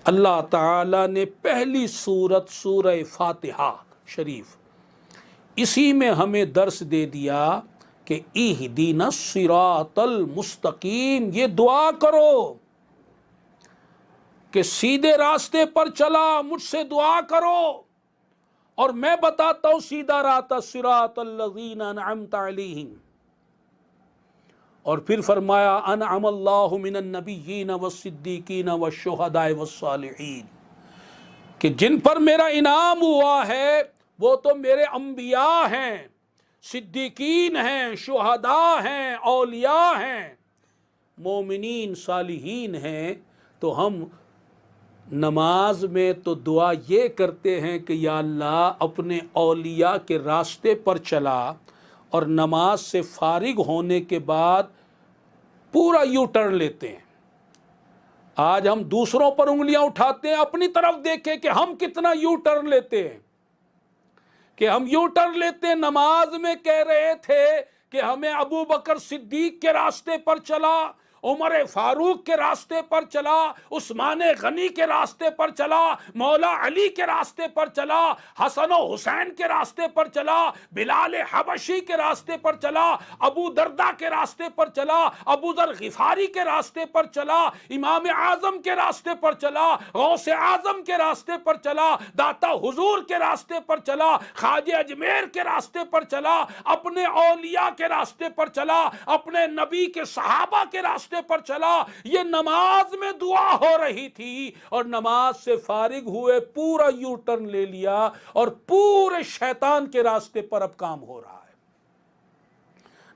اللہ تعالیٰ نے پہلی سورت سورہ فاتحہ شریف اسی میں ہمیں درس دے دیا کہ اہدینا الصراط المستقیم، یہ دعا کرو کہ سیدھے راستے پر چلا، مجھ سے دعا کرو اور میں بتاتا ہوں سیدھا راستہ، صراط الذین انعمت علیہم۔ اور پھر فرمایا انعم اللہ من النبیین والصدیقین والشہداء والصالحین، کہ جن پر میرا انعام ہوا ہے وہ تو میرے انبیاء ہیں، صدیقین ہیں، شہداء ہیں، اولیاء ہیں، مومنین، صالحین ہیں۔ تو ہم نماز میں تو دعا یہ کرتے ہیں کہ یا اللہ اپنے اولیاء کے راستے پر چلا، اور نماز سے فارغ ہونے کے بعد پورا یو ٹرن لیتے ہیں۔ آج ہم دوسروں پر انگلیاں اٹھاتے ہیں، اپنی طرف دیکھیں کہ ہم کتنا یو ٹرن لیتے ہیں، کہ ہم یو ٹرن لیتے ہیں۔ نماز میں کہہ رہے تھے کہ ہمیں ابو بکر صدیق کے راستے پر چلا، عمر فاروق کے راستے پر چلا، عثمان غنی کے راستے پر چلا، مولا علی کے راستے پر چلا، حسن و حسین کے راستے پر چلا، بلال حبشی کے راستے پر چلا، ابو دردہ کے راستے پر چلا، ابو ذر غفاری کے راستے پر چلا، امام اعظم کے راستے پر چلا، غوث اعظم کے راستے پر چلا، داتا حضور کے راستے پر چلا، خواجہ اجمیر کے راستے پر چلا، اپنے اولیاء کے راستے پر چلا، اپنے نبی کے صحابہ کے راستے پر چلا۔ یہ نماز میں دعا ہو رہی تھی، اور نماز سے فارغ ہوئے پورا یو ٹرن لے لیا، اور پورے شیطان کے راستے پر اب کام ہو رہا ہے۔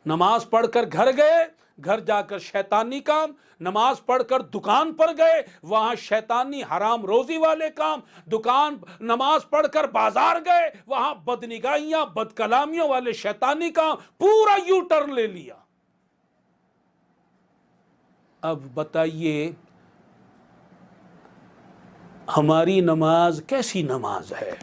نماز پڑھ کر گھر گئے، گھر جا کر شیطانی کام، نماز پڑھ کر دکان پر گئے، وہاں شیطانی حرام روزی والے کام، نماز پڑھ کر بازار گئے، وہاں بدنگاہیاں، بد کلامیوں والے شیطانی کام، پورا یو ٹرن لے لیا۔ اب بتائیے ہماری نماز کیسی نماز ہے؟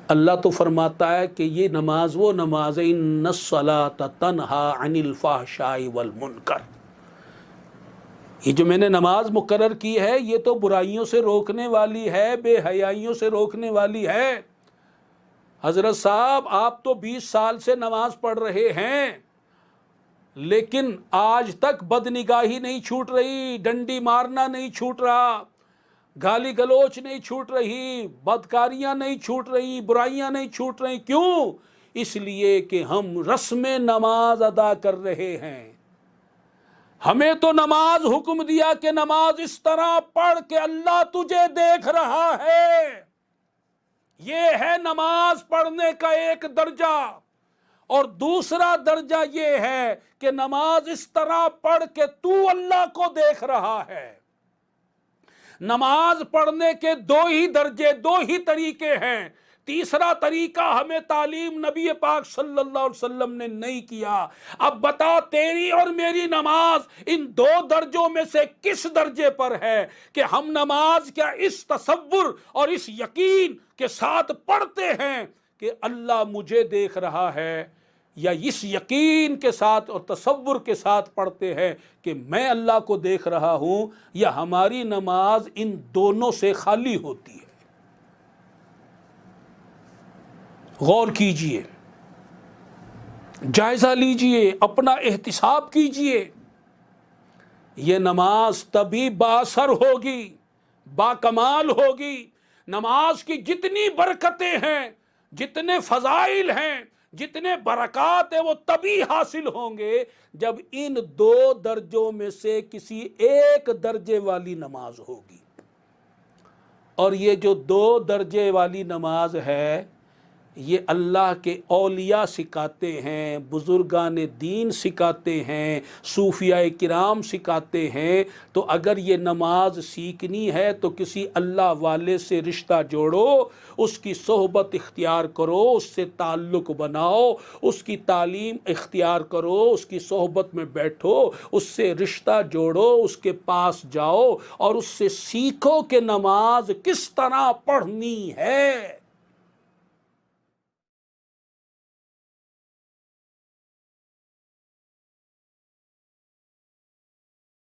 اللہ تو فرماتا ہے کہ یہ نماز وہ نماز ہے، ان الصلاۃ تنہا عن الفحشاء والمنکر۔ یہ جو میں نے نماز مقرر کی ہے یہ تو برائیوں سے روکنے والی ہے، بے حیائیوں سے روکنے والی ہے۔ حضرت صاحب آپ تو 20 سال سے نماز پڑھ رہے ہیں، لیکن آج تک بدنگاہی نہیں چھوٹ رہی، ڈنڈی مارنا نہیں چھوٹ رہا، گالی گلوچ نہیں چھوٹ رہی، بدکاریاں نہیں چھوٹ رہی، برائیاں نہیں چھوٹ رہی۔ کیوں؟ اس لیے کہ ہم رسم نماز ادا کر رہے ہیں۔ ہمیں تو نماز حکم دیا کہ نماز اس طرح پڑھ کہ اللہ تجھے دیکھ رہا ہے۔ یہ ہے نماز پڑھنے کا ایک درجہ، اور دوسرا درجہ یہ ہے کہ نماز اس طرح پڑھ کہ تو اللہ کو دیکھ رہا ہے۔ نماز پڑھنے کے دو ہی درجے، دو ہی طریقے ہیں۔ تیسرا طریقہ ہمیں تعلیم نبی پاک صلی اللہ علیہ وسلم نے نہیں کیا۔ اب بتا تیری اور میری نماز ان دو درجوں میں سے کس درجے پر ہے کہ ہم نماز کیا اس تصور اور اس یقین کے ساتھ پڑھتے ہیں کہ اللہ مجھے دیکھ رہا ہے، یا اس یقین کے ساتھ اور تصور کے ساتھ پڑھتے ہیں کہ میں اللہ کو دیکھ رہا ہوں، یا ہماری نماز ان دونوں سے خالی ہوتی ہے؟ غور کیجئے، جائزہ لیجئے، اپنا احتساب کیجئے۔ یہ نماز تبھی بااثر ہوگی، باکمال ہوگی، نماز کی جتنی برکتیں ہیں، جتنے فضائل ہیں، جتنے برکات ہیں، وہ تبھی حاصل ہوں گے جب ان دو درجوں میں سے کسی ایک درجے والی نماز ہوگی۔ اور یہ جو دو درجے والی نماز ہے یہ اللہ کے اولیاء سکھاتے ہیں، بزرگان دین سکھاتے ہیں، صوفیاء کرام سکھاتے ہیں۔ تو اگر یہ نماز سیکھنی ہے تو کسی اللہ والے سے رشتہ جوڑو، اس کی صحبت اختیار کرو، اس سے تعلق بناؤ، اس کی تعلیم اختیار کرو، اس کی صحبت میں بیٹھو، اس سے رشتہ جوڑو، اس کے پاس جاؤ اور اس سے سیکھو کہ نماز کس طرح پڑھنی ہے۔